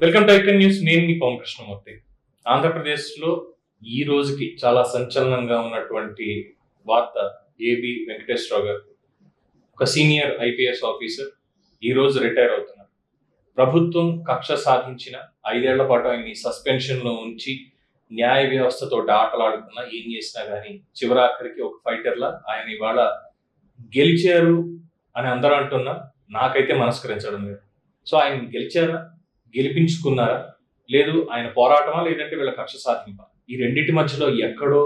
Welcome to icon news. నేను మీ పవన్ కృష్ణమూర్తి. ఆంధ్రప్రదేశ్లో ఈ రోజుకి చాలా సంచలనంగా ఉన్నటువంటి వార్త, ఏబి వెంకటేశ్వరరావు గారు, ఒక సీనియర్ ఐపీఎస్ ఆఫీసర్, ఈ రోజు రిటైర్ అవుతున్నారు. ప్రభుత్వం కక్ష సాధించిన 5 ఏళ్ల పాటు ఆయన్ని సస్పెన్షన్లో ఉంచి న్యాయ వ్యవస్థతో ఆటలాడుకున్నా, ఏం చేసినా కానీ చివరాఖరికి ఒక ఫైటర్లా ఆయన ఇవాళ గెలిచారు అని అందరూ అంటున్నా, నాకైతే మనస్కరించడం లేదు. సో ఆయన గెలిచారా, గెలిపించుకున్నారా, లేదు ఆయన పోరాటమా, లేదంటే వీళ్ళ కక్ష సాధింపా, ఈ రెండింటి మధ్యలో ఎక్కడో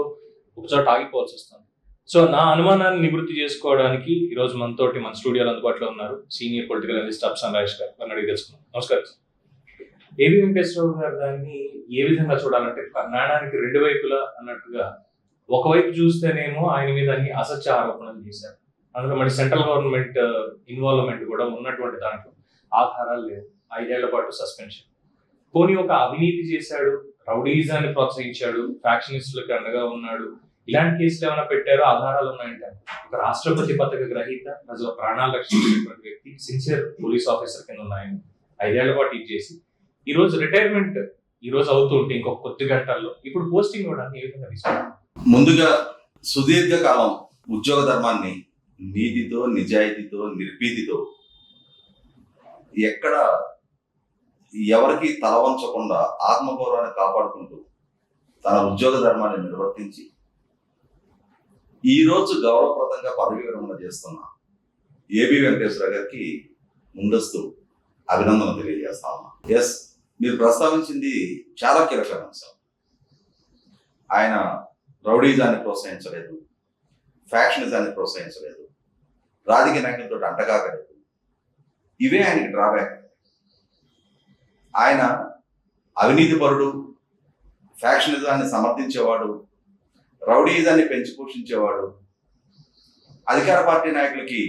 ఒకచోట ఆగిపోవాల్సి వస్తుంది. సో నా అనుమానాన్ని నివృత్తి చేసుకోవడానికి ఈరోజు మనతోటి మన స్టూడియోలో అందుబాటులో ఉన్నారు సీనియర్ పొలిటికల్ అనలిస్ట్ అప్సన్ రాజేష్ గారు. వారిని అడిగి తెలుసుకున్నాం. నమస్కారం. ఏబి వెంకటేశ్వరరావు గారు దాన్ని ఏ విధంగా చూడాలంటే, నాణానికి రెండు వైపులా అన్నట్టుగా, ఒకవైపు చూస్తేనేమో ఆయన మీద అన్ని అసత్య ఆరోపణలు చేశారు, అందులో మరి సెంట్రల్ గవర్నమెంట్ ఇన్వాల్వ్మెంట్ కూడా ఉన్నటువంటి దాంట్లో ఆధారాలు లేవు, 5 ఏళ్ల పాటు సస్పెన్షన్. పోనీ ఒక అవినీతి చేశాడు, రౌడీజాన్ని ప్రోత్సహించాడు, ఫ్యాక్షనిస్టులకు అండగా ఉన్నాడు, ఇలాంటి కేసులు ఏమైనా పెట్టారో, ఆధారాలు ఉన్నాయంటే, ఒక రాష్ట్రపతి పథక గ్రహీత, ప్రజల ప్రాణాలు రక్షించినటువంటి వ్యక్తి, సిన్సియర్ పోలీస్ ఆఫీసర్ కింద ఉన్నాయని 5 ఏళ్ల పాటు ఇది చేసి ఈ రోజు రిటైర్మెంట్ ఈ రోజు అవుతుంటే ఇంకొక కొద్ది గంటల్లో ఇప్పుడు పోస్టింగ్ ఇవ్వడానికి ఏ విధంగా తీసుకున్నారు? ముందుగా సుదీర్ఘకాలం ఉద్యోగ ధర్మాన్ని నీతితో, నిజాయితీతో, నిర్భీతితో, ఎక్కడ ఎవరికి తల వంచకుండా ఆత్మగౌరవాన్ని కాపాడుకుంటూ తన ఉద్యోగ ధర్మాన్ని నిర్వర్తించి ఈరోజు గౌరవప్రదంగా పదవి విరమణ చేస్తున్న ఏబి వెంకటేశ్వర గారికి ముందస్తు అభినందనలు తెలియజేస్తా ఉన్నా. ఎస్, మీరు ప్రస్తావించింది చాలా కీలకమైన అంశం. ఆయన రౌడీజాన్ని ప్రోత్సహించలేదు, ఫ్యాక్షనిజాన్ని ప్రోత్సహించలేదు, రాజకీయ నాయకులతో అంటగాకలేదు. ఇవే ఆయనకి డ్రాబ్యాక్. ఆయన అవినీతి పరుడు, ఫ్యాక్షనిజాన్ని సమర్థించేవాడు, రౌడీజాన్ని పెంచి పోషించేవాడు, అధికార పార్టీ నాయకులకి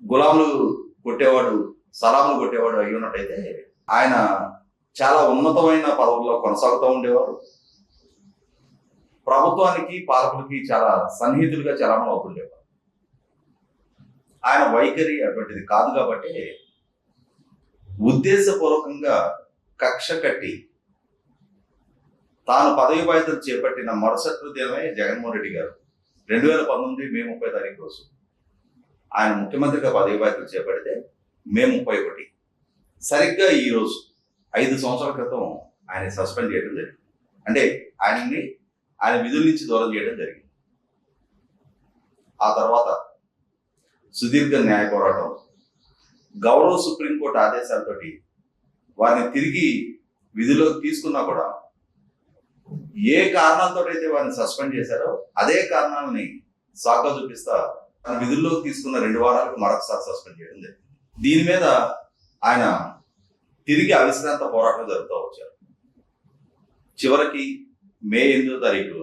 గులాములు కొట్టేవాడు, సలాములు కొట్టేవాడు అయి ఉన్నట్టయితే ఆయన చాలా ఉన్నతమైన పదవుల్లో కొనసాగుతూ ఉండేవారు. ప్రభుత్వానికి, పాలకులకి చాలా సన్నిహితులుగా చలామణి అవుతుండేవారు. ఆయన వైఖరి అటువంటిది కాదు కాబట్టి ఉద్దేశపూర్వకంగా కక్ష కట్టి తాను పదవి బాధ్యతలు చేపట్టిన మరుసటి దినమే జగన్మోహన్ రెడ్డి గారు 2019 మే 30 తారీఖు రోజు ఆయన ముఖ్యమంత్రిగా పదవి బాధ్యతలు చేపడితే మే 31 సరిగ్గా ఈ రోజు 5 సంవత్సరాల క్రితం ఆయన సస్పెండ్ చేయడం జరిగింది. అంటే ఆయన విధుల నుంచి దూరం చేయడం జరిగింది. ఆ తర్వాత సుదీర్ఘ న్యాయ పోరాటం, గౌరవ సుప్రీంకోర్టు ఆదేశాలతోటి వారిని తిరిగి విధిలోకి తీసుకున్నా కూడా ఏ కారణాలతో అయితే వారిని సస్పెండ్ చేశారో అదే కారణాలని సాకా చూపిస్తా తన విధుల్లోకి తీసుకున్న 2 వారాలకు మరొకసారి సస్పెండ్ చేయడం జరిగింది. దీని మీద ఆయన తిరిగి అవిశ్రాంత పోరాటం జరుపుతూ వచ్చారు. చివరికి మే 8వ తారీఖు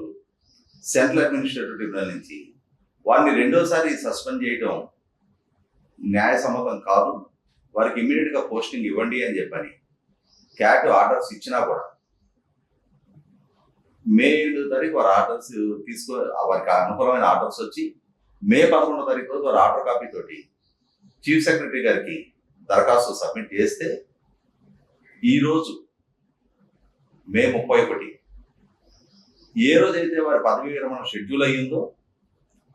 సెంట్రల్ అడ్మినిస్ట్రేటివ్ ట్రిబ్యునల్ నుంచి వారిని 2వసారి సస్పెండ్ చేయడం న్యాయసమ్మతం కాదు, వారికి ఇమ్మీడియట్ గా పోస్టింగ్ ఇవ్వండి అని చెప్పని క్యాట్ ఆర్డర్స్ ఇచ్చినా కూడా మే 8వ తారీఖు వారి ఆర్డర్స్ వారికి అనుకూలమైన ఆర్డర్స్ వచ్చి మే 11వ తారీఖు రోజు వారి ఆర్డర్ కాపీ తోటి చీఫ్ సెక్రటరీ గారికి దరఖాస్తు సబ్మిట్ చేస్తే ఈరోజు మే 31 ఏ రోజైతే వారి పదవీ విరమణ షెడ్యూల్ అయ్యిందో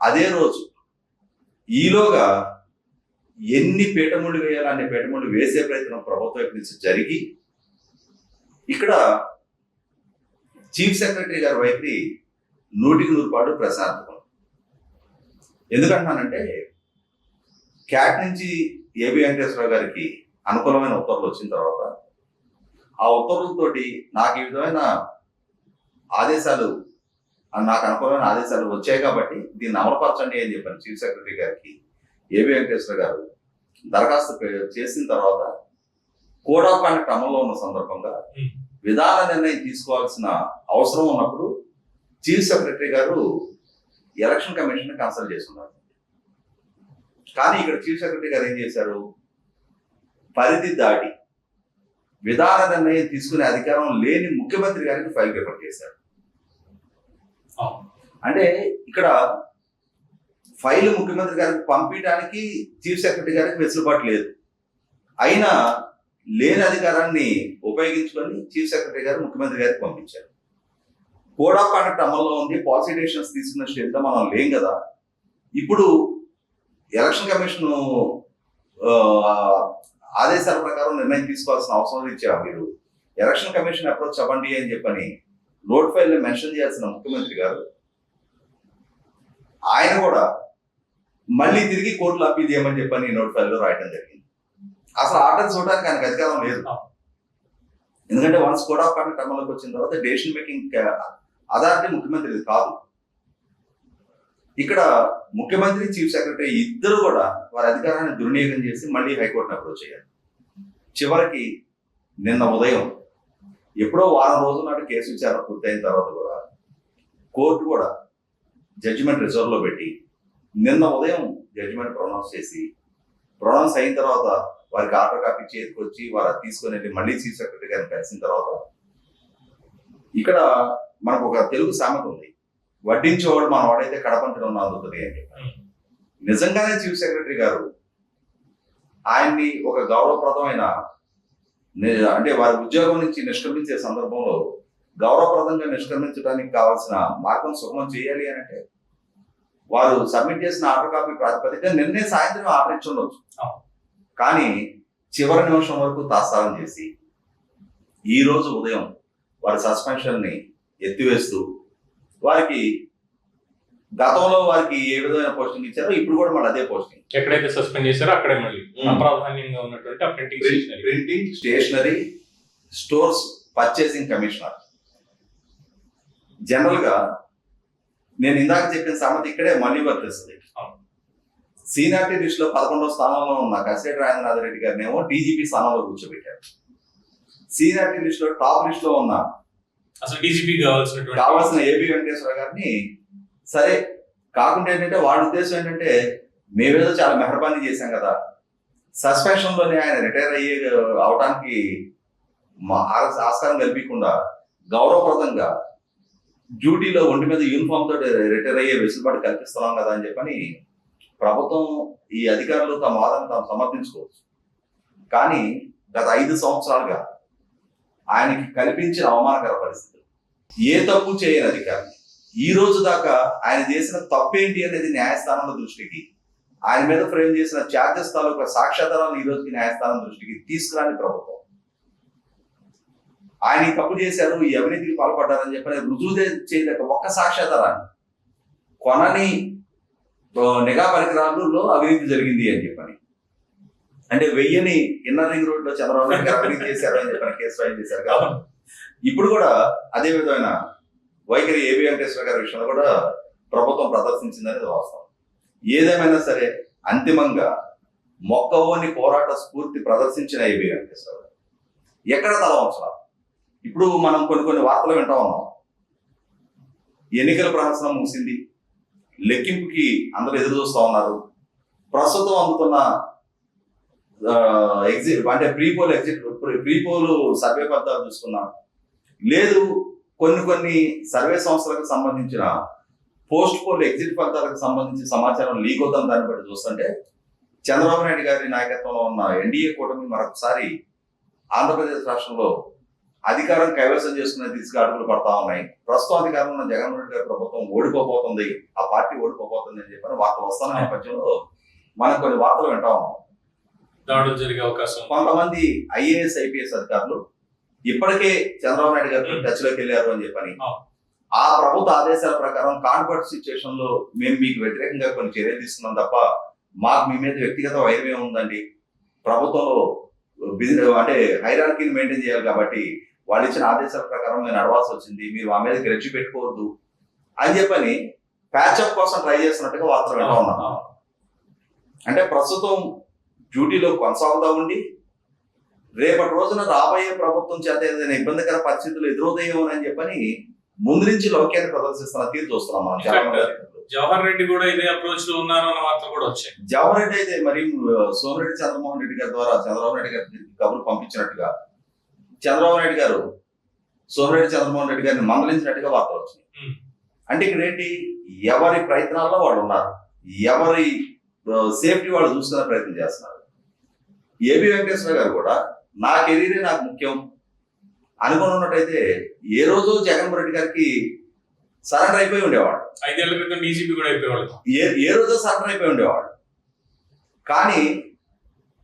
అదే రోజు ఈలోగా ఎన్ని పీఠముళ్ళు వేయాలో అన్ని పీఠముళ్ళు వేసే ప్రయత్నం ప్రభుత్వం వైపు నుంచి జరిగి ఇక్కడ చీఫ్ సెక్రటరీ గారి వైఖరి 100% ప్రశాంతకం. ఎందుకంటున్నానంటే క్యాట్ నుంచి ఏబి వెంకటేశ్వరరావు గారికి అనుకూలమైన ఉత్తర్వులు వచ్చిన తర్వాత ఆ ఉత్తర్వులతోటి నాకు ఈ విధమైన ఆదేశాలు, నాకు అనుకూలమైన ఆదేశాలు వచ్చాయి కాబట్టి దీన్ని అమలుపరచండి అని చెప్పాను చీఫ్ సెక్రటరీ గారికి ఏబి వెంకటేశ్వర గారు దరఖాస్తు చేసిన తర్వాత కోడ్ ఆఫ్ కాండక్ట్ అమల్లో ఉన్న సందర్భంగా విధాన నిర్ణయం తీసుకోవాల్సిన అవసరం ఉన్నప్పుడు చీఫ్ సెక్రటరీ గారు ఎలక్షన్ కమిషన్ కన్సల్ట్ చేస్తున్నారు. కానీ ఇక్కడ చీఫ్ సెక్రటరీ గారు ఏం చేశారు, పరిధి దాటి విధాన నిర్ణయం తీసుకునే అధికారం లేని ముఖ్యమంత్రి గారికి ఫైల్ రిఫర్ చేశారు. అంటే ఇక్కడ ఫైల్ ముఖ్యమంత్రి గారికి పంపించడానికి చీఫ్ సెక్రటరీ గారికి వెసులుబాటు లేదు. అయినా లేని అధికారాన్ని ఉపయోగించుకొని చీఫ్ సెక్రటరీ గారు ముఖ్యమంత్రి గారికి పంపించారు. కోడ్ ఆఫ్ కాండక్ట్ అమల్లో ఉంది, పాలసీ డెసిషన్స్ తీసుకున్న స్టేజ్లో మనం లేం కదా. ఇప్పుడు ఎలక్షన్ కమిషన్ ఆదేశాల ప్రకారం నిర్ణయం తీసుకోవాల్సిన అవసరం ఇచ్చారు. మీరు ఎలక్షన్ కమిషన్ అప్రోచ్ అవ్వండి అని చెప్పని నోట్ ఫైల్ మెన్షన్ చేయాల్సిన ముఖ్యమంత్రి గారు ఆయన కూడా మళ్ళీ తిరిగి కోర్టులో అప్పీల్ చేయమని చెప్పని నోట్ ఫైల్లో రాయడం జరిగింది. అసలు ఆర్డర్స్ ఇవ్వడానికి ఆయనకు అధికారం లేదు. ఎందుకంటే వన్స్ కోడ్ ఆఫ్ కాండక్ట్ అమల్లోకి వచ్చిన తర్వాత డెసిషన్ మేకింగ్ అథారిటీ ముఖ్యమంత్రిది కాదు. ఇక్కడ ముఖ్యమంత్రి చీఫ్ సెక్రటరీ ఇద్దరు కూడా వారి అధికారాన్ని దుర్వినియోగం చేసి మళ్ళీ హైకోర్టును అప్రోచ్ అయ్యారు. చివరికి నిన్న ఉదయం ఎప్పుడో వారం రోజుల నాటి కేసు విచారణ పూర్తయిన తర్వాత కూడా కోర్టు కూడా జడ్జిమెంట్ రిజర్వ్లో పెట్టి నిన్న ఉదయం జడ్జిమెంట్ ప్రొనౌన్స్ అయిన తర్వాత వారికి ఆర్డర్ కాపీ చేతికి వచ్చి వారు అది తీసుకొని వెళ్ళి మళ్ళీ చీఫ్ సెక్రటరీ గారిని కలిసిన తర్వాత ఇక్కడ మనకు ఒక తెలుగు సామెత ఉంది, వడ్డించేవాడు మన వాడైతే కడపంచడం అందుతుంది అని చెప్పి. నిజంగానే చీఫ్ సెక్రటరీ గారు ఆయన్ని ఒక గౌరవప్రదమైన అంటే వారి ఉద్యోగం నుంచి నిష్క్రమించే సందర్భంలో గౌరవప్రదంగా నిష్క్రమించడానికి కావాల్సిన మార్గం సుగమం చేయాలి అని అంటే వారు సబ్మిట్ చేసిన ఆర్డర్ కాపీ ప్రాతిపదిక నిన్నే సాయంత్రం ఆర్డర్ ఇచ్చి ఉండొచ్చు. కానీ చివరి నిమిషం వరకు తాత్సారం చేసి ఈ రోజు ఉదయం వారి సస్పెన్షన్ ని ఎత్తివేస్తూ వారికి గతంలో వారికి ఏ విధమైన పోస్టింగ్ ఇచ్చారో ఇప్పుడు కూడా మళ్ళీ అదే పోస్టింగ్. ఎక్కడైతే సస్పెండ్ చేశారో అక్కడే మళ్ళీ అప్రాధాన్యంగా ఉన్నటువంటి printing stationery stores purchasing commissioner. General గా నేను ఇందాక చెప్పిన సామెత ఇక్కడే మళ్ళీ వర్తిస్తుంది. సీనియారిటీ లిస్ట్ లో 11వ స్థానంలో ఉన్న కసిరెడ్డి రాజేంద్రనాథ్ రెడ్డి గారిని ఏమో డీజీపీ స్థానంలో కూర్చోబెట్టారు. సీనియారిటీ లిస్ట్ లో టాప్ లిస్ట్ లో ఉన్న అసలు డీజీపీ కావాల్సిన ఏబి వెంకటేశ్వర గారిని సరే కాకుండా ఏంటంటే వాడి ఉద్దేశం ఏంటంటే మేమేదో చాలా మెహర్బానీ చేశాం కదా, సస్పెన్షన్ లోనే ఆయన రిటైర్ అవడానికి ఆస్కారం కల్పించకుండా గౌరవప్రదంగా డ్యూటీలో ఒంటి మీద యూనిఫామ్ తోటి రిటైర్ అయ్యే వెసులుబాటు కల్పిస్తున్నాం కదా అని చెప్పని ప్రభుత్వం ఈ అధికారులు తమ వాదన తాము సమర్థించుకోవచ్చు. కానీ గత 5 సంవత్సరాలుగా ఆయనకి కల్పించిన అవమానకర పరిస్థితులు, ఏ తప్పు చేయని అధికారి ఈ రోజు దాకా ఆయన చేసిన తప్పేంటి అనేది న్యాయస్థానంలో దృష్టికి, ఆయన మీద ఫ్రేమ్ చేసిన ఛార్జెస్ తాలూకా సాక్ష్యాధారాలను ఈ రోజుకి న్యాయస్థానం దృష్టికి తీసుకురాని ప్రభుత్వం, ఆయన ఈ తప్పు చేశారు, ఈ అవినీతికి పాల్పడ్డారని చెప్పని రుజువు చేయలేక ఒక్క సాక్ష్యాధారాన్ని కొనని నిఘా పరికరాలలో అవినీతి జరిగింది అని చెప్పని, అంటే 1000ని ఇన్నర్ రింగ్ రోడ్ లో చంద్రబాబు నాయుడు గారు అవినీతి చేశారు అని చెప్పని కేసు ఫైల్ చేశారు కదా. ఇప్పుడు కూడా అదే విధమైన వైఖరి ఏబి వెంకటేశ్వర గారి విషయంలో కూడా ప్రభుత్వం ప్రదర్శించిందనేది వాస్తవం. ఏదేమైనా సరే అంతిమంగా మొక్కవోని పోరాట స్ఫూర్తి ప్రదర్శించిన ఏబి వెంకటేశ్వర గారు ఎక్కడ తల వంచాలి. ఇప్పుడు మనం కొన్ని వార్తలు వింటా ఉన్నాం, ఎన్నికల ప్రహసనం ముగిసింది, లెక్కింపుకి అందరూ ఎదురు చూస్తూ ఉన్నారు, ప్రస్తుతం అందుతున్న ఎగ్జిట్ అంటే ప్రీపోల్ సర్వే ఫలితాలు చూసుకున్నాం, లేదు కొన్ని సర్వే సంస్థలకు సంబంధించిన పోస్ట్ పోల్ ఎగ్జిట్ ఫలితాలకు సంబంధించి సమాచారం లీక్ అవుతాం. దాన్ని బట్టి చూస్తుంటే చంద్రబాబు నాయుడు గారి నాయకత్వంలో ఉన్న ఎన్డీఏ కూటమి మరొకసారి ఆంధ్రప్రదేశ్ రాష్ట్రంలో అధికారం కైవసం చేసుకునే దిశగా అడుగులు పడతా ఉన్నాయి. ప్రస్తుతం అధికారంలో ఉన్న జగన్మోహన్ రెడ్డి గారి ప్రభుత్వం ఓడిపోబోతుంది, ఆ పార్టీ ఓడిపోబోతుంది అని చెప్పని వార్తలు వస్తున్న నేపథ్యంలో మనం కొన్ని వార్తలు వింటా ఉన్నాం. దాడులు జరిగే అవకాశం, కొంతమంది ఐఏఎస్ ఐపీఎస్ అధికారులు ఇప్పటికే చంద్రబాబు నాయుడు గారితో టచ్ లోకి వెళ్ళారు అని చెప్పని, ఆ ప్రభుత్వ ఆదేశాల ప్రకారం కాన్ఫర్ట్ సిచ్యువేషన్ లో మేము మీకు వ్యతిరేకంగా కొన్ని చర్యలు తీసుకున్నాం తప్ప మాకు మీ మీద వ్యక్తిగత వైరమే ఉందండి, ప్రభుత్వంలో అంటే హైరార్కీని మెయింటైన్ చేయాలి కాబట్టి వాళ్ళు ఇచ్చిన ఆదేశాల ప్రకారం మేము నడవాల్సి వచ్చింది, మీరు మా మీద గ్రెడ్జి పెట్టుకోవద్దు అని చెప్పని ప్యాచప్ కోసం ట్రై చేస్తున్నట్టుగా వార్తలు వింటా ఉన్నాం. అంటే ప్రస్తుతం డ్యూటీలో కొనసాగుతూ ఉండి రేపటి రోజున రాబోయే ప్రభుత్వం చేత ఏదైనా ఇబ్బందికర పరిస్థితులు ఎదురవుతాయేమో అని చెప్పని ముందు నుంచి లౌక్యాన్ని ప్రదర్శిస్తున్న తీరు చూస్తున్నాం మనం. జవహర్ రెడ్డి కూడా ఇదే అప్రోచ్ లో ఉన్నారు అన్న వార్తలు కూడా వచ్చాయి. జవహర్ రెడ్డి అయితే మరి సోమిరెడ్డి చంద్రమోహన్ రెడ్డి గారి ద్వారా చంద్రబాబు నాయుడు గారికి కబురు పంపించినట్టుగా చంద్రబాబు నాయుడు గారు సోమిరెడ్డి చంద్రమోహన్ రెడ్డి గారిని మందలించినట్టుగా వార్తలు వచ్చినాయి. అంటే ఇక్కడ ఏంటి, ఎవరి ప్రయత్నాల్లో వాళ్ళు ఉన్నారు, ఎవరి సేఫ్టీ వాళ్ళు చూసుకునే ప్రయత్నం చేస్తున్నారు. ఏబి వెంకటేశ్వర గారు కూడా నా కెరీరే నాకు ముఖ్యం అనుకుని ఉన్నట్టయితే ఏ రోజు జగన్మోహన్ రెడ్డి గారికి సరెండర్ అయిపోయి ఉండేవాడు. 5 ఏళ్ల క్రితం డీజీపీ కూడా అయిపోయేవాడు. ఏ రోజు సరెండర్ అయిపోయి ఉండేవాడు. కానీ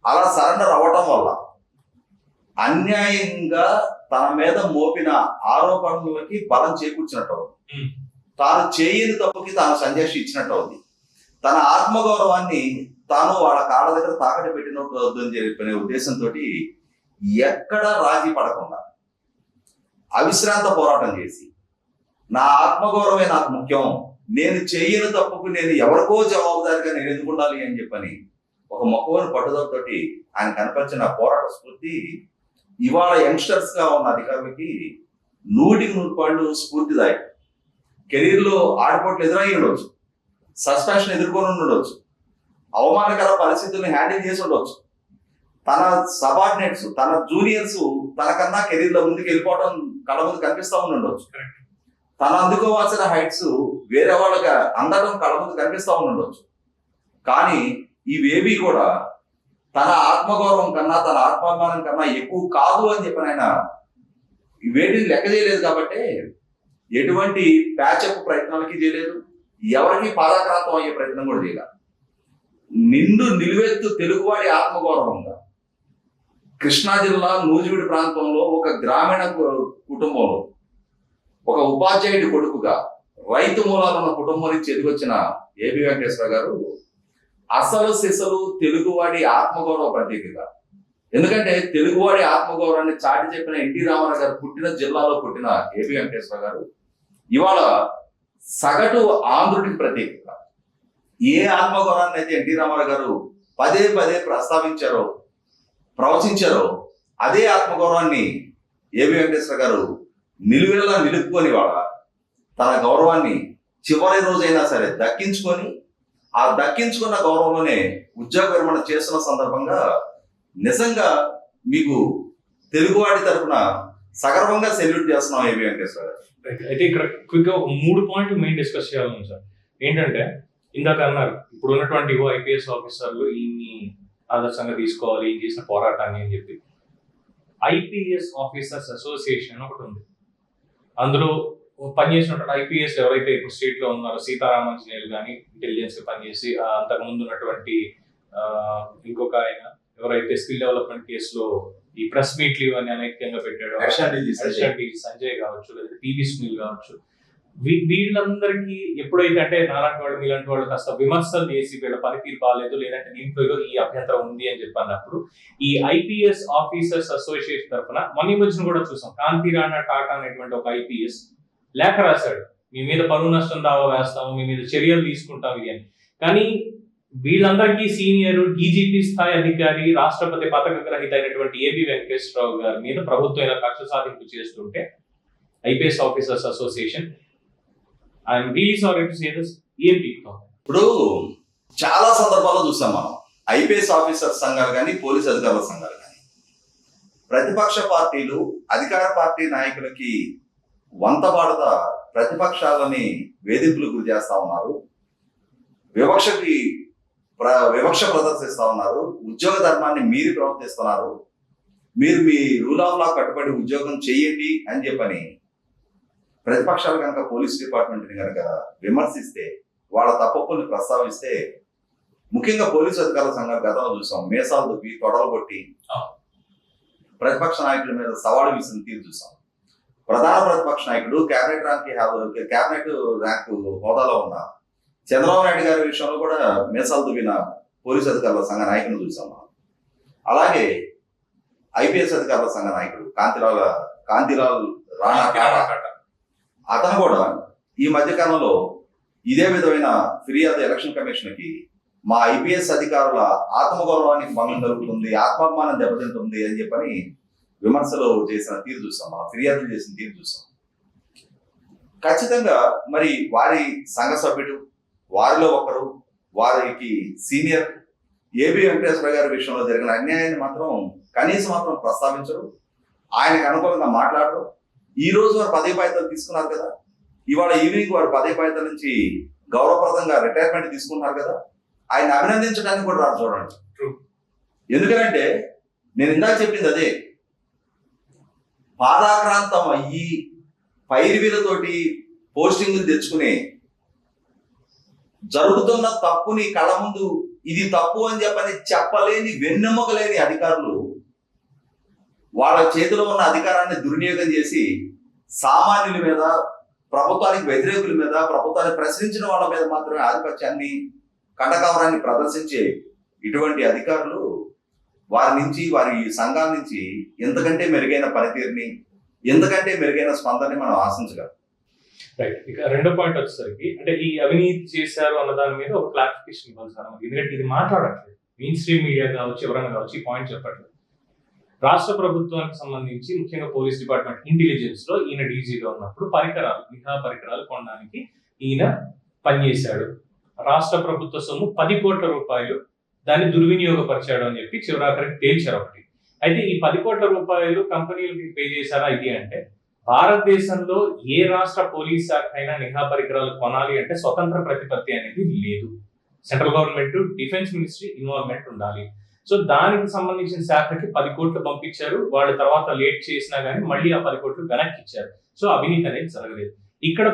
అలా సరెండర్ అవ్వటం వల్ల అన్యాయంగా తన మీద మోపిన ఆరోపణలకి బలం చేకూర్చినట్టు అవుతుంది. తాను చేయని తప్పుకి తాను సంజయ్ ఇచ్చినట్టు అవుతుంది. తన ఆత్మగౌరవాన్ని తాను వాళ్ళ కాళ్ళ దగ్గర తాకట్టు పెట్టినట్టు అవుతుందని చెప్పిన ఉద్దేశంతో ఎక్కడ రాజీ పడకుండా అవిశ్రాంత పోరాటం చేసి నా ఆత్మగౌరవమే నాకు ముఖ్యం, నేను చేయని తప్పుకు నేను ఎవరికో జవాబుదారిగా నేను ఎందుకు ఉండాలి అని చెప్పని ఒక మొక్కవని పట్టుదలతోటి ఆయన కనపరిచిన పోరాట స్ఫూర్తి ఇవాళ యంగ్స్టర్స్ గా ఉన్న అధికారులకి 100% స్ఫూర్తిదాయకం. కెరీర్ లో ఆటపోట్లు ఎదురై ఉండొచ్చు, సస్పెన్షన్ ఎదుర్కొని ఉండొచ్చు, అవమానకర పరిస్థితుల్ని హ్యాండిల్ చేసి ఉండొచ్చు, తన సబార్డినేట్స్ తన జూనియర్స్ తనకన్నా కెరీర్ లో ముందుకు వెళ్ళిపోవడం కళ్ళ ముందు కనిపిస్తా ఉండొచ్చు, తను అందుకోవాల్సిన హైట్స్ వేరే వాళ్ళకి అందడం కళ్ళ ముందు కనిపిస్తా ఉండొచ్చు. కానీ ఇవేవి కూడా తన ఆత్మగౌరవం కన్నా తన ఆత్మాభిమానం కన్నా ఎక్కువ కాదు అని చెప్పిన ఆయన వేటిని లెక్క చేయలేదు. కాబట్టి ఎటువంటి ప్యాచప్ ప్రయత్నాలకి చేయలేదు, ఎవరికి పాదాక్రాంతం అయ్యే ప్రయత్నం కూడా చేయలేదు. నిలువెత్తు తెలుగువాడి ఆత్మగౌరవంగా కృష్ణా జిల్లా నూజివీడు ప్రాంతంలో ఒక గ్రామీణ కుటుంబంలో ఒక ఉపాధ్యాయుడి కొడుకుగా రైతు మూలాలు ఉన్న కుటుంబం నుంచి ఎదిగొచ్చిన ఏబి వెంకటేశ్వర గారు అసలు సిసలు తెలుగువాడి ఆత్మగౌరవ ప్రతీకగా. ఎందుకంటే తెలుగువాడి ఆత్మగౌరవాన్ని చాటి చెప్పిన ఎన్టీ రామారావు గారు పుట్టిన జిల్లాలో పుట్టిన ఏబి వెంకటేశ్వర గారు ఇవాళ సగటు ఆంధ్రుడికి ప్రతీకగా. ఏ ఆత్మగౌరవాన్ని అయితే ఎన్టీ రామారావు గారు పదే పదే ప్రస్తావించారో ప్రవచించారో అదే ఆత్మగౌరవాన్ని ఏబి వెంకటేశ్వర గారు నిలువెల్లా నిలుపుకొని వాళ్ళ తన గౌరవాన్ని చివరి రోజైనా సరే దక్కించుకొని ఆ దక్కించుకున్న గౌరవంలోనే ఉద్యోగ విరమణ చేస్తున్న సందర్భంగా నిజంగా మీకు తెలుగువాడి తరఫున సగర్వంగా సెల్యూట్ చేస్తున్నాం ఏబి వెంకటేశ్వర గారు. అయితే ఇక్కడ క్విక్ గా 3 పాయింట్లు మెయిన్ డిస్కస్ చేయాలి సార్. ఏంటంటే ఇందాక అన్నారు ఇప్పుడు ఉన్నటువంటి ఐపీఎస్ ఆఫీసర్లు ఈయన్ని ఆదర్శంగా తీసుకోవాలి ఈ చేసిన పోరాటాన్ని అని చెప్పి. ఐపీఎస్ ఆఫీసర్స్ అసోసియేషన్ ఒకటి ఉంది, అందులో పనిచేసినటువంటి ఐపీఎస్ ఎవరైతే ఇప్పుడు స్టేట్ లో ఉన్నారో సీతారామాంజనేయులు కానీ ఇంటెలిజెన్స్ పనిచేసి అంతకు ముందు ఉన్నటువంటి ఇంకొక ఆయన ఎవరైతే స్కిల్ డెవలప్మెంట్ కేసులో ఈ ప్రెస్ మీట్లు ఇవన్నీ అనైతికంగా పెట్టాడో సంజయ్ కావచ్చు, లేదా పివి సునీల్ కావచ్చు, వీళ్ళందరికీ ఎప్పుడైతే అంటే నాలాంటి వాళ్ళు మీలాంటి వాళ్ళు కాస్త విమర్శలు చేసి వీళ్ళ పనితీరు బాగాలేదు లేదంటే దీంట్లో ఈ అభ్యంతరం ఉంది అని చెప్పన్నప్పుడు ఈ ఐపీఎస్ ఆఫీసర్స్ అసోసియేషన్ తరఫున మన మధ్యన కూడా చూసాం. కాంతి రాణా టాటా అనేటువంటి ఒక ఐపీఎస్ లేఖ రాశాడు, మీ మీద పరువు నష్టం దావా వేస్తాము, మీ మీద చర్యలు తీసుకుంటాం ఇది అని. కానీ వీళ్ళందరికీ సీనియర్ డీజీపీ స్థాయి అధికారి రాష్ట్రపతి పథక గ్రహీత అయినటువంటి ఏబి వెంకటేశ్వరరావు గారి మీద ప్రభుత్వం ఇలా కక్ష సాధింపు చేస్తుంటే IPS officers association I'm really sorry to say this ఏం పీక్తాం. ఇప్పుడు చాలా సందర్భాల్లో చూసాం మనం ఐపీఎస్ ఆఫీసర్ సంఘాలు కానీ పోలీస్ అధికారుల సంఘాలు కానీ ప్రతిపక్ష పార్టీలు అధికార పార్టీ నాయకులకి వంతపాడుతా ప్రతిపక్షాలని వేధింపులు గురి చేస్తా ఉన్నారు, వివక్ష ప్రదర్శిస్తా ఉన్నారు, ఉద్యోగ ధర్మాన్ని మీరి ప్రవర్తిస్తున్నారు, మీరు మీ రూల్ ఆఫ్ లా కట్టుబడి ఉద్యోగం చేయండి అని చెప్పని ప్రతిపక్షాలు కనుక పోలీస్ డిపార్ట్మెంట్ని కనుక విమర్శిస్తే వాళ్ళ తప్పుల్ని ప్రస్తావిస్తే ముఖ్యంగా పోలీసు అధికారుల సంఘాలు గతంలో చూసాం మేసాలు దుబ్బి తొడలు కొట్టి ప్రతిపక్ష నాయకుల మీద సవాలు విసిన తీరు చూసాం. ప్రధాన ప్రతిపక్ష నాయకుడు క్యాబినెట్ ర్యాంకు హోదాలో ఉన్న చంద్రబాబు నాయుడు గారి విషయంలో కూడా మేసాలు దువ్విన పోలీసు అధికారుల సంఘ నాయకుని చూసాం మనం. అలాగే ఐపీఎస్ అధికారుల సంఘ నాయకుడు కాంతిలాల్ రాణా టాటా అతను కూడా ఈ మధ్యకాలంలో ఇదే విధమైన ఫిర్యాదు ఎలక్షన్ కమిషన్ కి మా ఐపీఎస్ అధికారుల ఆత్మగౌరవానికి భంగం కలుగుతుంది, ఆత్మాభిమానం దెబ్బతింటుంది అని చెప్పని విమర్శలు చేసిన తీరు చూసాం, మనం ఫిర్యాదులు చేసిన తీరు చూసాం. ఖచ్చితంగా మరి వారి సంఘ సభ్యుడు వారిలో ఒకరు వారికి సీనియర్ ఏబి వెంకటేశ్వర గారి విషయంలో జరిగిన అన్యాయాన్ని మాత్రం కనీసం మాత్రం ప్రస్తావించరు, ఆయనకు అనుకూలంగా మాట్లాడరు. ఈ రోజు వారు పదవి బాధ్యతలు తీసుకున్నారు కదా, ఇవాళ ఈవినింగ్ వారు పదవి బాధ్యతల నుంచి గౌరవప్రదంగా రిటైర్మెంట్ తీసుకున్నారు కదా, ఆయన అభినందించడానికి కూడా రాదు చూడండి. ఎందుకంటే నేను ఇందాక చెప్పింది అదే. పాదాక్రాంతం అయ్యి పైరువీలతోటి పోస్టింగ్లు తెచ్చుకుని జరుగుతున్న తప్పుని కళ్ళ ముందు ఇది తప్పు అని చెప్పలేని వెన్నెమ్మకలేని అధికారులు వాళ్ళ చేతిలో ఉన్న అధికారాన్ని దుర్వినియోగం చేసి సామాన్యుల మీద, ప్రభుత్వానికి వ్యతిరేకుల మీద, ప్రభుత్వాన్ని ప్రశ్నించిన వాళ్ళ మీద మాత్రమే ఆధిపత్యాన్ని, కండకవరాన్ని ప్రదర్శించే ఇటువంటి అధికారులు వారి నుంచి, వారి సంఘాల నుంచి ఎంతకంటే మెరుగైన పనితీరుని, ఎంతకంటే మెరుగైన స్పందనని మనం ఆశించగలం. రైట్. ఇక రెండో పాయింట్ వచ్చేసరికి అంటే ఈ అవినీతి చేశారు అన్న దాని మీద ఒక క్లారిఫికేషన్ ఇవ్వాలి సార్. ఎందుకంటే ఇది మాట్లాడట్లేదు మెయిన్ స్ట్రీమ్ మీడియా కావచ్చు, ఎవరైనా కావచ్చు, ఈ పాయింట్ చెప్పట్లేదు. రాష్ట్ర ప్రభుత్వానికి సంబంధించి ముఖ్యంగా పోలీస్ డిపార్ట్మెంట్ ఇంటెలిజెన్స్ లో ఈయన డీజీగా ఉన్నప్పుడు నిఘా పరికరాలు కొనడానికి ఈయన పనిచేశాడు. రాష్ట్ర ప్రభుత్వ సొమ్ము 10 కోట్ల రూపాయలు దాన్ని దుర్వినియోగపరిచాడు అని చెప్పి చివరాఖరికి తేల్చారు ఒకటి. అయితే ఈ 10 కోట్ల రూపాయలు కంపెనీలకి పే చేశారా ఇది అంటే, భారతదేశంలో ఏ రాష్ట్ర పోలీస్ శాఖ అయినా నిఘా పరికరాలు కొనాలి అంటే స్వతంత్ర ప్రతిపత్తి అనేది లేదు. Central government, defence ministry involvement ఉండాలి. సో దానికి సంబంధించిన శాఖకి 10 కోట్లు పంపించారు. వాళ్ళ తర్వాత లేట్ చేసినా కానీ మళ్ళీ ఆ 10 కోట్లు వెనక్కి ఇచ్చారు. సో అవినీతి అనేది జరగలేదు. ఇక్కడ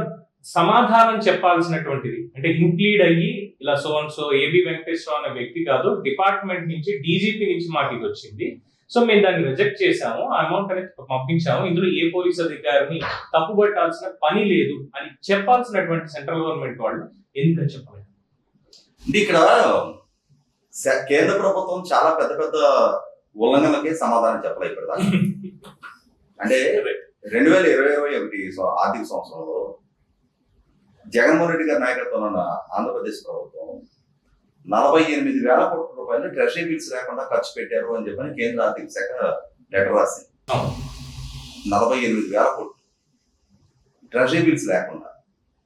సమాధానం చెప్పాల్సినటువంటిది అంటే ఇంక్లీడ్ అయ్యి ఇలా సో ఏబి వెంకటేశ్వరరావు అనే వ్యక్తి కాదు, డిపార్ట్మెంట్ నుంచి డీజీపీ నుంచి మాకు ఇది వచ్చింది, సో మేము దాన్ని రిజెక్ట్ చేశాము, ఆ అమౌంట్ అనేది పంపించాము, ఇందులో ఏ పోలీస్ అధికారిని తప్పుపట్టాల్సిన పని లేదు అని చెప్పాల్సినటువంటి సెంట్రల్ గవర్నమెంట్ వాళ్ళు ఎందుకని చెప్పలేదు? ఇక్కడ కేంద్ర ప్రభుత్వం చాలా పెద్ద పెద్ద ఉల్లంఘనలకి సమాధానం చెప్పలేదు ఇప్పుడు. అంటే 2021 ఆర్థిక సంవత్సరంలో జగన్మోహన్ రెడ్డి గారి నాయకత్వంలో ఉన్న ఆంధ్రప్రదేశ్ ప్రభుత్వం 48,000 కోట్ల రూపాయలు ట్రెజరీ బిల్స్ లేకుండా ఖర్చు పెట్టారు అని చెప్పని కేంద్ర ఆర్థిక శాఖ లెటర్ రాసింది. 48,000 కోట్లు ట్రెజరీ బిల్స్ లేకుండా.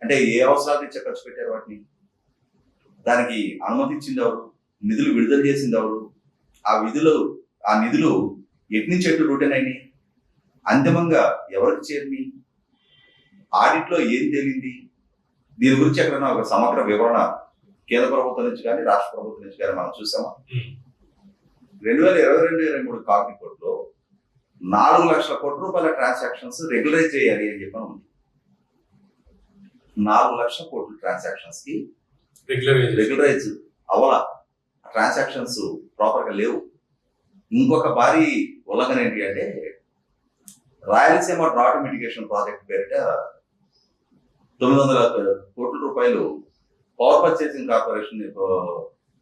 అంటే ఏ అవసరాలు ఇచ్చే ఖర్చు పెట్టారు వాటిని? దానికి అనుమతి ఇచ్చింది ఎవరు? నిధులు విడుదల చేసింది ఎవరు? ఆ నిధులు ఎటు నుంచి ఎటు రూటెన్ అయినాయి? అంతిమంగా ఎవరికి చేరినాయి? ఆడిట్ లో ఏం తేలింది? దీని గురించి ఎక్కడైనా ఒక సమగ్ర వివరణ కేంద్ర ప్రభుత్వం నుంచి కానీ రాష్ట్ర ప్రభుత్వం నుంచి కానీ మనం చూసామా? 2022-23 కాగ్ రిపోర్ట్ లో 4 లక్షల కోట్ల రూపాయల ట్రాన్సాక్షన్స్ రెగ్యులరైజ్ చేయాలి అని చెప్పని ఉంది. 4 లక్షల కోట్ల ట్రాన్సాక్షన్స్ కి రెగ్యులరైజ్ అవ్వాల, ట్రాన్సాక్షన్స్ ప్రాపర్ గా లేవు. ఇంకొక భారీ ఉల్లంఘన ఏంటి అంటే, రాయలసీమ డ్రాట్ మిటిగేషన్ ప్రాజెక్ట్ పేరిట 900 కోట్ల రూపాయలు power purchasing corporation,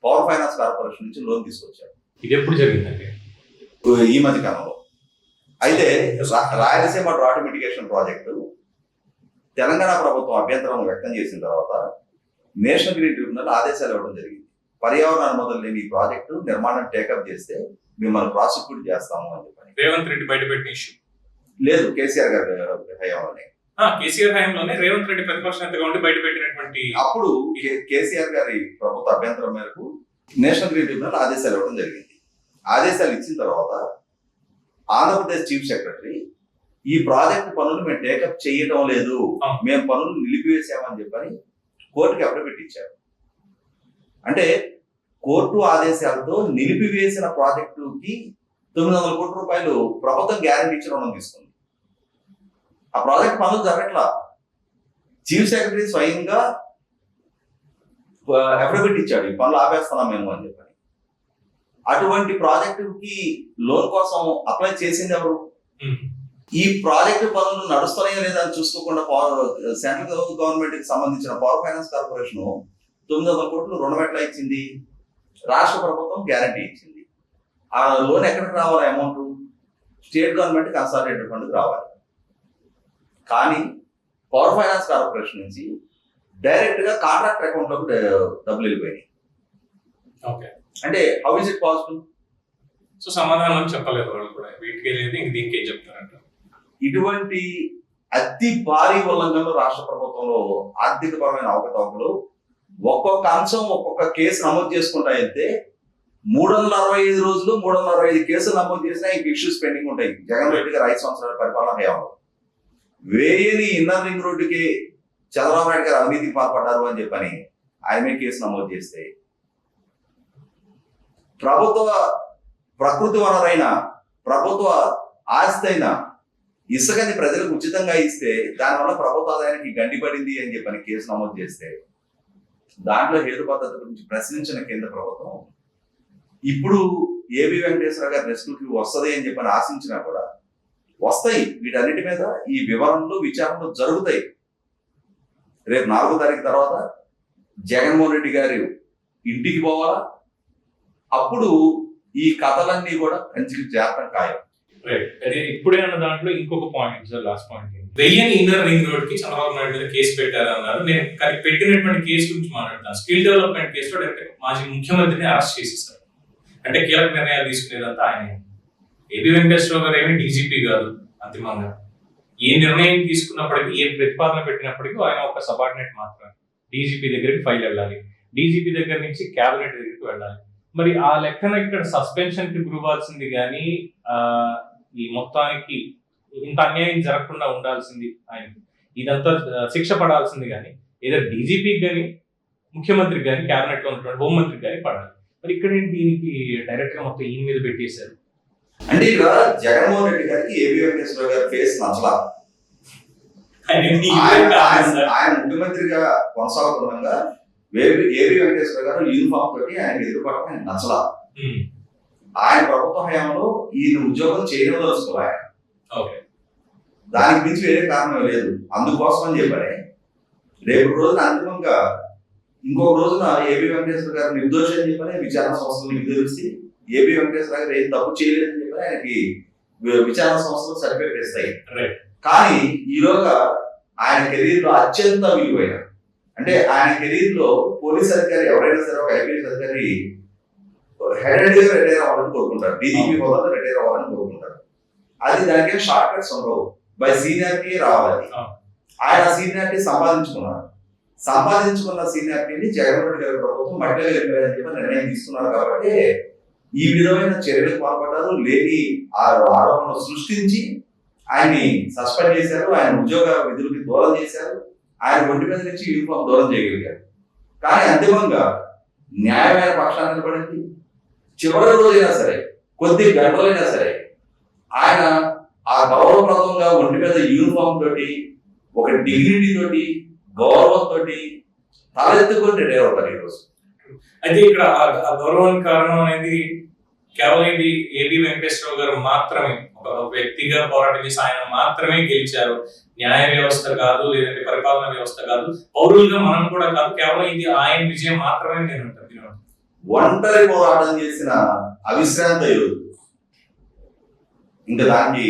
power finance corporation నుంచి లోన్ తీసుకొచ్చారు. ఇది ఎప్పుడు జరిగిందండి? ఈ మధ్య కాలంలో. అయితే Rayalaseema drought mitigation project Telangana ప్రభుత్వం అభ్యంతరం వ్యక్తం చేసిన తర్వాత నేషనల్ గ్రీన్ ట్రిబ్యునల్ ఆదేశాలు ఇవ్వడం జరిగింది. పర్యావరణ అనుమతులు లేని ఈ ప్రాజెక్టు నిర్మాణం టేకప్ చేస్తే మిమ్మల్ని ప్రాసిక్యూట్ చేస్తాము అని చెప్పని రేవంత్ రెడ్డి బయటపెట్టిన ఇష్యూ లేదు, కేసీఆర్ గారి హయాంలోనే. కేసీఆర్ హయాంలోనే రేవంత్ రెడ్డి ప్రతిపక్ష నేతగా ఉండి బయటపెట్టినటువంటి అప్పుడు కేసీఆర్ గారి ప్రభుత్వ అభ్యంతరం మేరకు నేషనల్ గ్రీన్ ట్రిబ్యునల్ ఆదేశాలు ఇవ్వడం జరిగింది. ఆదేశాలు ఇచ్చిన తర్వాత ఆంధ్రప్రదేశ్ చీఫ్ సెక్రటరీ ఈ ప్రాజెక్ట్ పనులు మేము టేకప్ చేయటం లేదు, మేము పనులు నిలిపివేసామని చెప్పని కోర్టుకి అఫిడవిట్ ఇచ్చారు. అంటే కోర్టు ఆదేశాలతో నిలిపివేసిన ప్రాజెక్టుకి 900 కోట్ల రూపాయలు ప్రభుత్వం గ్యారెంటీ ఇచ్చి రుణం తీసుకుంది. ఆ ప్రాజెక్ట్ పనులు జరగట్లా. చీఫ్ సెక్రటరీ స్వయంగా అఫిడవిట్ ఇచ్చాడు, ఈ పనులు ఆపేస్తున్నాం మేము అని చెప్పని. అటువంటి ప్రాజెక్టుకి లోన్ కోసం అప్లై చేసింది ఎవరు? ఈ ప్రాజెక్టు పనులు నడుస్తున్నాయో లేదా అని చూసుకోకుండా సెంట్రల్ గవర్నమెంట్ కి సంబంధించిన పవర్ ఫైనాన్స్ కార్పొరేషన్ 900 కోట్లు రుణం ఎట్లా ఇచ్చింది? రాష్ట్ర ప్రభుత్వం గ్యారంటీ ఇచ్చింది. ఆ లోన్ ఎక్కడికి రావాలి? అమౌంట్ స్టేట్ గవర్నమెంట్ కన్సాలిడేటెడ్ ఫండ్కి రావాలి. కానీ పవర్ ఫైనాన్స్ కార్పొరేషన్ నుంచి డైరెక్ట్ గా కాంట్రాక్టర్ అకౌంట్ లోకి డబ్బులు వెళ్ళిపోయినాయి. అంటే how is it possible? So సమాధానం చెప్పలేదు వాళ్ళు కూడా, వీటికి లేదు ఇంక దీనికి ఏం చెప్తారంట. ఇటువంటి అతి భారీ ఉల్లంఘనలు రాష్ట్ర ప్రభుత్వంలో ఆర్థిక పరమైన అవకతవకలు ఒక్కొక్క అంశం ఒక్కొక్క కేసు నమోదు చేసుకుంటా అయితే 365 రోజులు 365 కేసులు నమోదు చేసినా ఇంక ఇష్యూస్ పెండింగ్ ఉంటాయి. జగన్ రెడ్డి గారు 5 సంవత్సరాల పరిపాలన హయాంలో వేయని ఇన్నర్ రింగ్ రోడ్డుకి చంద్రబాబు నాయుడు గారు అవినీతికి పాల్పడ్డారు అని చెప్పని ఆయన మీద కేసు నమోదు చేస్తే ప్రభుత్వ ప్రకృతి వనరైన ప్రభుత్వ ఆస్తి అయిన ఇసుకని ప్రజలకు ఉచితంగా ఇస్తే దానివల్ల ప్రభుత్వ ఆదాయానికి గండిపడింది అని చెప్పని కేసు నమోదు చేస్తే దాంట్లో హేతు పద్ధతి గురించి ప్రశ్నించిన కేంద్ర ప్రభుత్వం ఇప్పుడు ఏబి వెంకటేశ్వర గారి రెస్క్యూకి వస్తుంది అని చెప్పని ఆశించినా కూడా వస్తాయి. వీటన్నిటి మీద ఈ వివరణలు విచారణలు జరుగుతాయి. రేపు 4వ తారీఖు తర్వాత జగన్మోహన్ రెడ్డి గారు ఇంటికి పోవాలా, అప్పుడు ఈ కథలన్నీ కూడా కంచికి చేరడం ఖాయం. అదే ఇప్పుడే అన్న దాంట్లో ఇంకొక పాయింట్ సార్, లాస్ట్ పాయింట్, వెయ్యని ఇన్నర్ రింగ్ రోడ్ కి చంద్రబాబు నాయుడు మీద కేసు పెట్టారన్నారు. నేను పెట్టినటువంటి కేసు గురించి మాట్లాడతాను. స్కిల్ డెవలప్మెంట్ కేసులో డైరెక్ట్ మాజీ ముఖ్యమంత్రిని అరెస్ట్ చేసేసారు. అంటే కీలక నిర్ణయాలు తీసుకునేదంతా ఆయన. ఏబి వెంకటేశ్వర గారు ఏమి డీజీపీ కాదు. అంతిమంగా ఏ నిర్ణయం తీసుకున్నప్పటికీ, ఏ ప్రతిపాదన పెట్టినప్పటికీ ఆయన ఒక సబార్డినేట్ మాత్రమే. డీజీపీ దగ్గరికి ఫైల్ వెళ్ళాలి, డీజీపీ దగ్గర నుంచి క్యాబినెట్ దగ్గరికి వెళ్ళాలి. మరి ఆ లెక్కన ఇక్కడ సస్పెన్షన్ కి గురవాల్సింది కానీ ఈ మొత్తానికి ఇంత అన్యాయం జరగకుండా ఉండాల్సింది ఆయనకి, ఇదంతా శిక్ష పడాల్సింది కానీ ఏదో డీజీపీకి కానీ ముఖ్యమంత్రికి కానీ క్యాబినెట్ లో ఉన్నటువంటి హోంమంత్రికి కానీ పడాలి. మరి ఇక్కడ దీనికి డైరెక్ట్ గా మొత్తం ఈయన మీద పెట్టేశారు. అంటే ఇక్కడ జగన్మోహన్ రెడ్డి గారికి ఏబి వెంకటేశ్వర గారి ఫేస్ నచ్చలా. ఆయన ముఖ్యమంత్రిగా కొనసాగుతుండగా ఏబి వెంకటేశ్వర గారు యూనిఫామ్ తోటి ఆయన ఎదుర్కోవడం ఆయన నచ్చలా. ఆయన ప్రభుత్వ హయాంలో ఈయన ఉద్యోగం చేయడం తెలుసుకోవాలి. దానికి మించి వేరే కారణం లేదు. అందుకోసం అని చెప్పని రేపు రోజున అంతిమంగా ఇంకొక రోజున ఏబి వెంకటేశ్వర గారు నిర్దోషి అని చెప్పని విచారణ సంస్థలు నిర్దేశించి ఏబి వెంకటేశ్వర గారు ఏం తప్పు చేయలేదని చెప్పని ఆయనకి విచారణ సంస్థలు సర్టిఫికేట్ ఇస్తాయి. కానీ ఈలోగా ఆయన కెరీర్ లో అత్యంత విలువైన, అంటే ఆయన కెరీర్ లో పోలీస్ అధికారి ఎవరైనా సరే ఒక ఐపీఎస్ అధికారి హెడెడ్ గా రిటైర్ అవ్వాలని కోరుకుంటారు, డీజీపీ హోదాలో రిటైర్ అవ్వాలని కోరుకుంటారు. అది దానికి షార్ట్ కట్స్ ఉండవు, బై సీనియారిటీ రావాలి. ఆయన సీనియారిటీ సంపాదించుకున్న సీనియారిటీని జగన్మోహన్ రెడ్డి గారి ప్రభుత్వం మట్టిలో వెళ్ళిపోయారని చెప్పి నిర్ణయం తీసుకున్నారు. కాబట్టి ఈ విధమైన చర్యలకు పాల్పడ్డారు. లేని ఆరోపణలు సృష్టించి ఆయన్ని సస్పెండ్ చేశారు, ఆయన ఉద్యోగ విధులకి దూరం చేశారు, ఆయన ఒంటి మీద నుంచి యూనిఫామ్ దూరం చేయగలిగారు. కానీ అంతిమంగా న్యాయమైన పక్షాన్ని నిలబడింది. చివరి రోజైనా సరే, కొద్ది గంటలైనా సరే ఆయన ఆ గౌరవప్రదంగా ఒంటి మీద యూనిఫామ్ తోటి, ఒక డిగ్నిటీ తోటి, గౌరవంతో తలెత్తుకొని రిటైర్ అవుతారు ఈరోజు. అయితే ఇక్కడ ఆ గౌరవానికి కారణం అనేది కేవలం ఇది ఏబి వెంకటేశ్వర గారు మాత్రమే, ఒక వ్యక్తిగా పోరాటం చేసి ఆయన మాత్రమే గెలిచారు. న్యాయ వ్యవస్థ కాదు, లేదంటే పరిపాలన వ్యవస్థ కాదు, పౌరులుగా మనం కూడా కాదు. కేవలం ఇది ఆయన విజయం మాత్రమే నేను అంటాను. ఒంటరి పోరాటం చేసిన అవిశ్రాంత యోధుడు, ఇంకా దానికి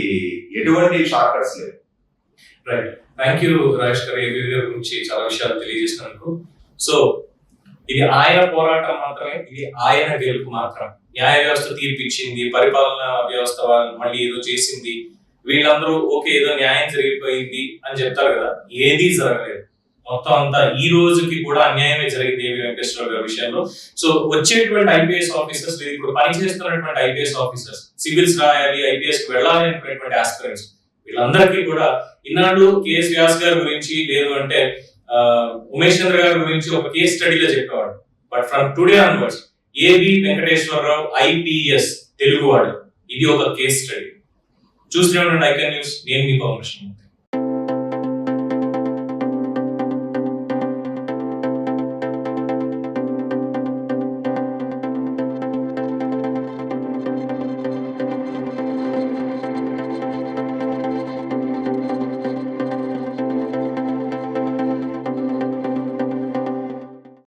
ఎటువంటి షార్ట్ కట్స్ లేవు. రైట్, థ్యాంక్ యూ రాజేష్ గారు, ఏబి గారి గురించి చాలా విషయాలు తెలియజేసినందుకు. సో ఇది ఆయన పోరాటం మాత్రమే, ఇది ఆయన గెలుపు మాత్రం. న్యాయ వ్యవస్థ తీర్పిచ్చింది, పరిపాలన వ్యవస్థ మళ్ళీ ఏదో చేసింది, వీళ్ళందరూ ఓకే ఏదో న్యాయం జరిగిపోయింది అని చెప్తారు కదా, ఏదీ జరగలేదు. మొత్తం అంతా ఈ రోజుకి కూడా అన్యాయమే జరిగింది ఏబి వెంకటేశ్వర గారి విషయంలో. సో వచ్చేటువంటి ఐపీఎస్ ఆఫీసర్స్, ఇప్పుడు పనిచేస్తున్నటువంటి ఐపీఎస్ ఆఫీసర్స్, సివిల్స్ రాయాలి, ఐపీఎస్ వెళ్ళాలి అనుకునేటువంటి ఆస్పిరెంట్స్, వీళ్ళందరికీ కూడా ఈనాడు కేఎస్ వ్యాస్ గారి గురించి, లేదు అంటే ఉమేష్ చంద్ర గారి గురించి ఒక కేస్ స్టడీలో చెప్పేవాడు. But from today onwards AB Venkateswararao IPS తెలుగువాడు, ఇది ఒక కేస్ స్టడీ. చూస్తూనే ఉండండి ఐకాన్ న్యూస్. నేను మీ పవన్ కృష్ణ.